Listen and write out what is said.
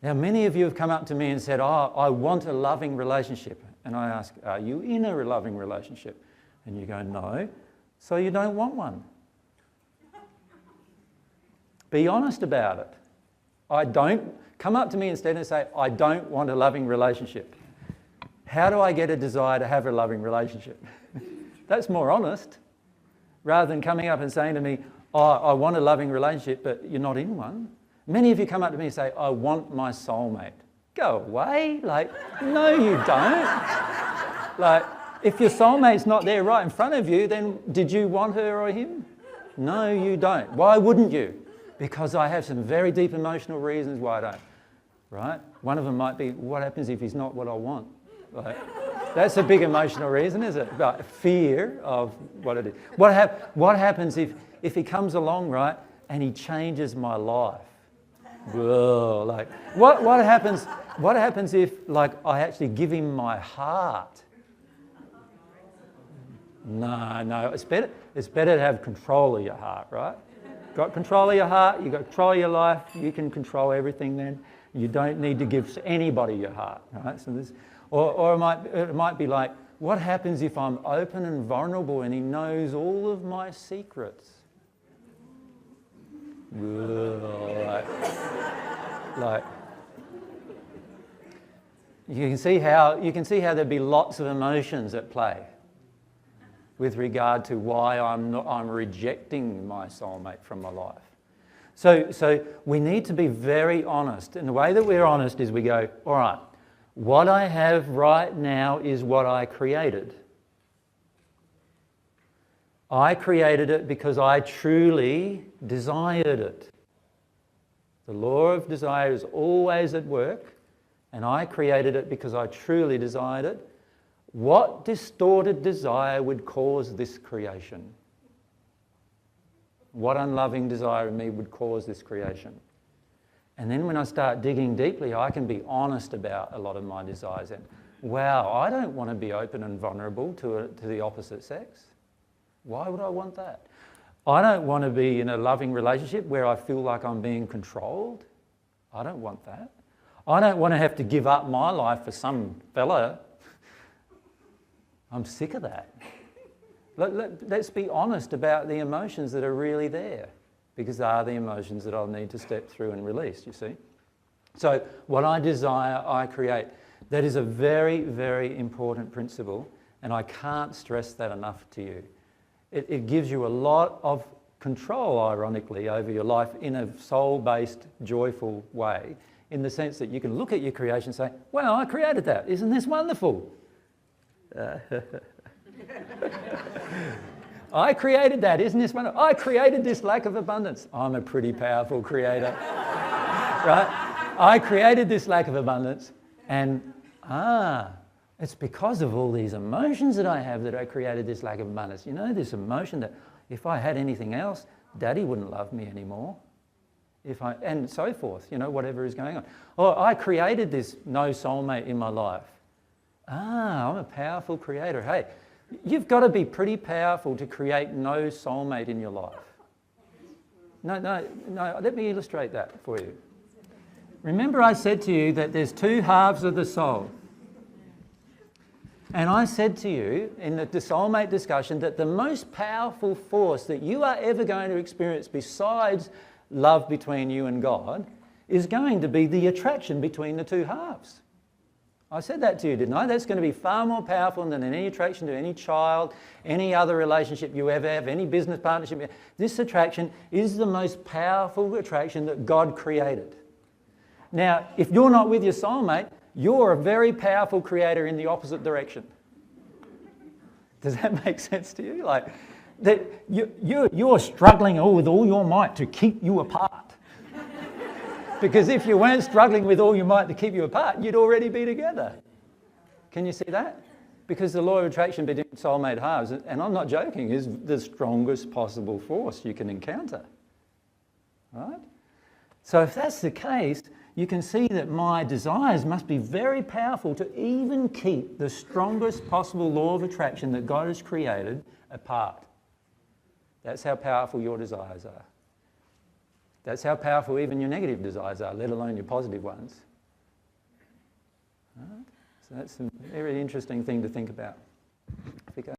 Now, many of you have come up to me and said, oh, I want a loving relationship. And I ask, are you in a loving relationship? And you go, no. So you don't want one. Be honest about it. I don't. Come up to me instead and say, I don't want a loving relationship. How do I get a desire to have a loving relationship? That's more honest. Rather than coming up and saying to me, oh, I want a loving relationship, but you're not in one. Many of you come up to me and say, I want my soulmate. Go away. Like, no, you don't. Like, if your soulmate's not there right in front of you, then did you want her or him? No, you don't. Why wouldn't you? Because I have some very deep emotional reasons why I don't. Right? One of them might be, what happens if he's not what I want? Like, that's a big emotional reason, is it? But fear of what it is. What happens if he comes along, right, and he changes my life? Whoa, like, what happens if, like, I actually give him my heart? No, it's better to have control of your heart, right? Got control of your heart, you got control of your life, you can control everything then. You don't need to give anybody your heart, right? So this, or it might be like, what happens if I'm open and vulnerable and he knows all of my secrets? Like, you can see how there'd be lots of emotions at play with regard to why I'm rejecting my soulmate from my life. So we need to be very honest. And the way that we're honest is we go, all right, what I have right now is what I created. I created it because I truly desired it. The law of desire is always at work, and I created it because I truly desired it. What distorted desire would cause this creation? What unloving desire in me would cause this creation? And then when I start digging deeply, I can be honest about a lot of my desires. And wow, I don't want to be open and vulnerable to the opposite sex. Why would I want that? I don't want to be in a loving relationship where I feel like I'm being controlled. I don't want that. I don't want to have to give up my life for some fella. I'm sick of that. Let's be honest about the emotions that are really there, because they are the emotions that I'll need to step through and release, you see. So what I desire, I create. That is a very, very important principle, and I can't stress that enough to you. It gives you a lot of control, ironically, over your life in a soul-based, joyful way, in the sense that you can look at your creation and say, wow, I created that. Isn't this wonderful? I created that. Isn't this wonderful? I created this lack of abundance. I'm a pretty powerful creator. Right? I created this lack of abundance, and it's because of all these emotions that I have that I created this lack of abundance. You know, this emotion that if I had anything else, Daddy wouldn't love me anymore. And so forth, you know, whatever is going on. Or I created this no soulmate in my life. I'm a powerful creator. Hey, you've got to be pretty powerful to create no soulmate in your life. No, let me illustrate that for you. Remember I said to you that there's two halves of the soul. And I said to you in the soulmate discussion that the most powerful force that you are ever going to experience besides love between you and God is going to be the attraction between the two halves. I said that to you, didn't I? That's going to be far more powerful than any attraction to any child, any other relationship you ever have, any business partnership. This attraction is the most powerful attraction that God created. Now, if you're not with your soulmate, you're a very powerful creator in the opposite direction. Does that make sense to you? Like, that you're struggling with all your might to keep you apart. Because if you weren't struggling with all your might to keep you apart, you'd already be together. Can you see that? Because the law of attraction between soulmate halves, and I'm not joking, is the strongest possible force you can encounter. Right? So if that's the case, you can see that my desires must be very powerful to even keep the strongest possible law of attraction that God has created apart. That's how powerful your desires are. That's how powerful even your negative desires are, let alone your positive ones. So that's a very interesting thing to think about.